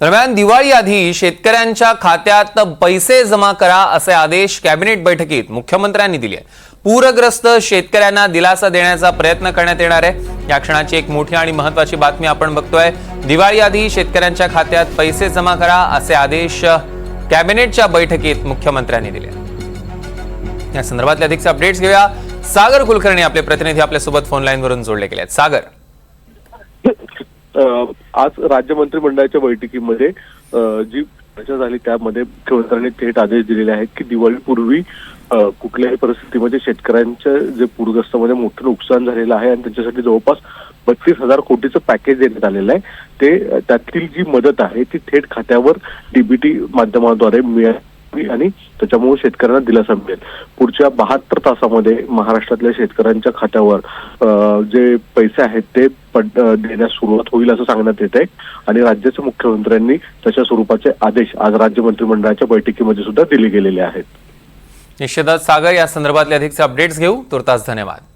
दरम्यान दिवाळी आधी शेतकऱ्यांच्या खात्यात पैसे जमा करा असे आदेश कॅबिनेट बैठकीत मुख्यमंत्र्यांनी दिले आहेत। पूरग्रस्त शेतकऱ्यांना दिलासा देण्याचा प्रयत्न करण्यात येणार आहे। या क्षणाची एक मोठी आणि महत्त्वाची बातमी आपण बघतोय। दिवाळी आधी शेतकऱ्यांच्या खात्यात पैसे जमा करा असे आदेश कॅबिनेटच्या बैठकीत मुख्यमंत्र्यांनी दिले। या संदर्भातले अधिकचे अपडेट्स घेऊया। सागर कुलकर्णी आपले प्रतिनिधी आपल्या सोबत फोन लाईन वरून जोडले गेले आहेत। सागर, आज राज्य मंत्रिमंडळाच्या बैठकीमध्ये जी चर्चा झाली त्यामध्ये मुख्यमंत्र्यांनी थेट आदेश दिलेले आहेत की दिवाळीपूर्वी कुठल्याही परिस्थितीमध्ये शेतकऱ्यांच्या जे पूरग्रस्तामध्ये मोठं नुकसान झालेलं आहे आणि त्यांच्यासाठी जवळपास 32,000 कोटीचं पॅकेज देण्यात आलेलं आहे, ते त्यातील जी मदत आहे ती थेट खात्यावर डीबीटी माध्यमाद्वारे मिळेल आणि त्याच्यामुळे शेतकऱ्यांना दिलासा मिळेल। पुढच्या 72 तासामध्ये महाराष्ट्रातल्या शेतकऱ्यांच्या खात्यावर जे पैसे आहेत ते देण्यास सुरुवात होईल असं सांगण्यात येत आहे आणि राज्याच्या मुख्यमंत्र्यांनी तशा स्वरूपाचे आदेश आज राज्य मंत्रिमंडळाच्या बैठकीमध्ये सुद्धा दिले गेलेले आहेत। निश्चितच सागर, या संदर्भातले अधिकचे अपडेट्स घेऊ। तुर्तास धन्यवाद।